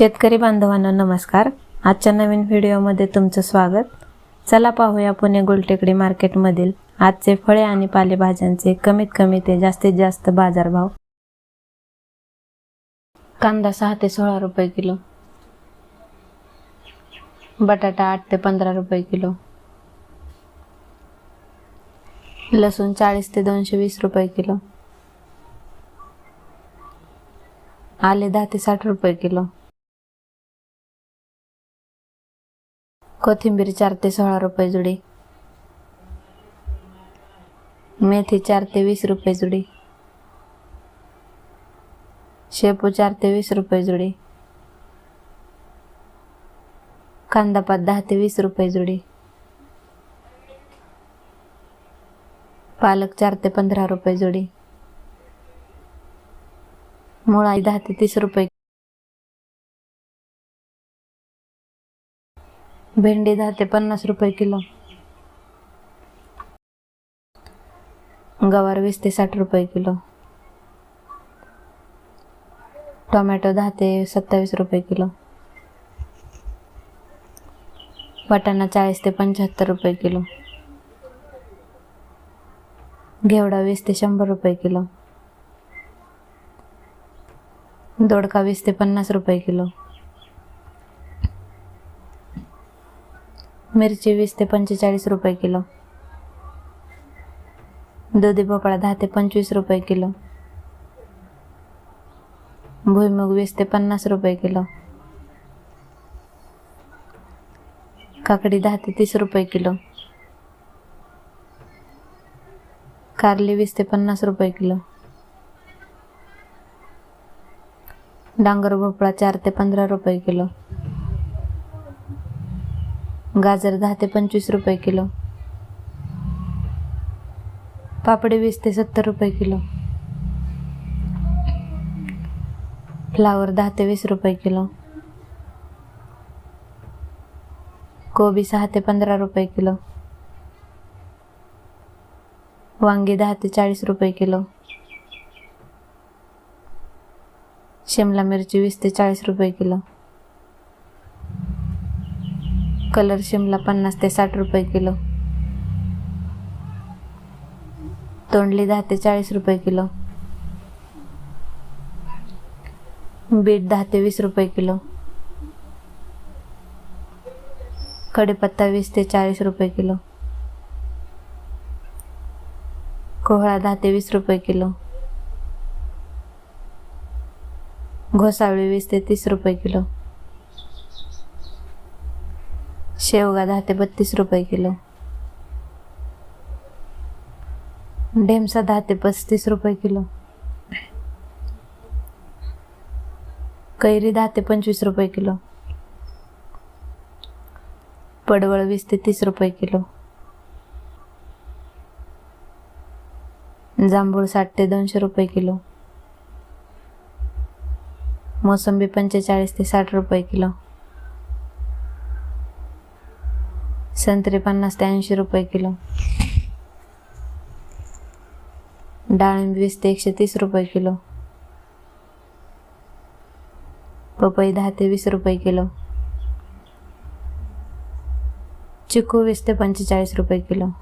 शेतकरी बांधवांना नमस्कार. आजच्या नवीन व्हिडिओमध्ये तुमचं स्वागत. चला पाहूया पुणे गुलटेकडी मार्केटमधील आजचे फळे आणि पालेभाज्यांचे कमीत कमी ते जास्तीत जास्त बाजारभाव. कांदा 6 ते 16 रुपये किलो, बटाटा 8 ते 15 रुपये किलो, लसूण 40 ते 220 रुपये किलो, आले 10 ते 60 रुपये किलो, कोथिंबीर 4 ते 16 रुपये जुडी, मेथी 4 ते 20 रुपये जुडी, शेपू 4 ते 20 रुपये जुडी, कांदापात 10 ते 20 रुपये जुडी, पालक 4 ते 15 रुपये जुडी, मुळा 10 ते 30 रुपये, भेंडी 10 ते 50 रुपये किलो, गवार 20 ते 60 रुपये किलो, टोमॅटो 10 ते 27 रुपये किलो, वाटाणा 40 ते 75 रुपये किलो, घेवडा 20 ते 100 रुपये किलो, दोडका 20 ते 50 रुपये किलो, मिरची 20 ते 45 रुपये किलो, दुधी भोपळा 10 ते 25 रुपये किलो, भुईमूग 20 ते 50 रुपये किलो, काकडी 10 ते 30 रुपये किलो, कारली 20 ते 50 रुपये किलो, डांगर भोपळा 4 ते 15 रुपये किलो, गाजर 10 ते 25 रुपये किलो, पापडी 20 ते 70 रुपये किलो, फ्लावर 10 ते 20 रुपये किलो, कोबी 6 ते 15 रुपये किलो, वांगी 10 ते 40 रुपये किलो, शिमला मिरची 20 ते 40 रुपये किलो, कलर शिमला 50 ते 60 रुपये किलो, तोंडली 10 ते 40 रुपये किलो, बीट 10 ते 20 रुपये किलो, कढीपत्ता 20 ते 40 रुपये किलो, कोहळा 10 ते 20 रुपये किलो, घोसावळी 20 ते 30 रुपये किलो, शेवगा 10 ते 32 रुपये किलो, ढेमसा 10 ते 35 रुपये किलो, कैरी 10 ते 25 रुपये किलो, पडवळ 20 ते 30 रुपये किलो, जांभूळ 60 ते 200 रुपये किलो, मोसंबी 45 ते 60 रुपये किलो, संत्री 50 ते 80 रुपये किलो, डाळिंब 20 ते 130 रुपये किलो, पपई 10 ते 20 रुपये किलो, चिकू 20 ते 45 रुपये किलो,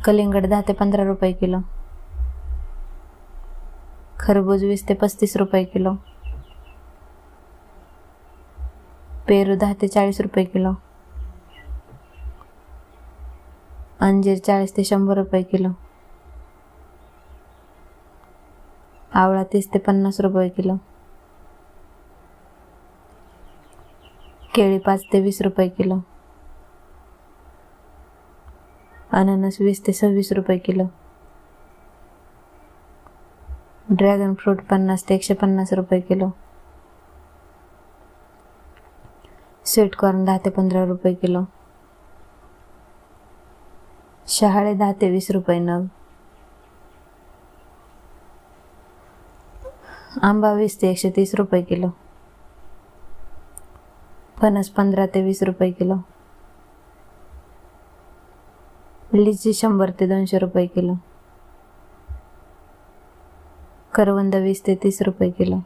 कलिंगड 10 ते 15 रुपये किलो, खरबूज 20 ते 35 रुपये किलो, पेरू 10 ते 40 रुपये किलो, अंजीर 40 ते 100 रुपये किलो, आवळा 30 ते 50 रुपये किलो, केळी 5 ते 20 रुपये किलो, अननस 20 ते 26 रुपये किलो, ड्रॅगन फ्रूट 50 ते 150 रुपये किलो, स्वीटकॉर्न 10 ते 15 रुपये किलो, शहाळे 10 ते 20 रुपये नग, आंबा 20 ते 130 रुपये किलो, फणस 15 ते 20 रुपये किलो. लिची 100 ते 200 रुपये किलो. करवंद 20 ते 30 रुपये किलो.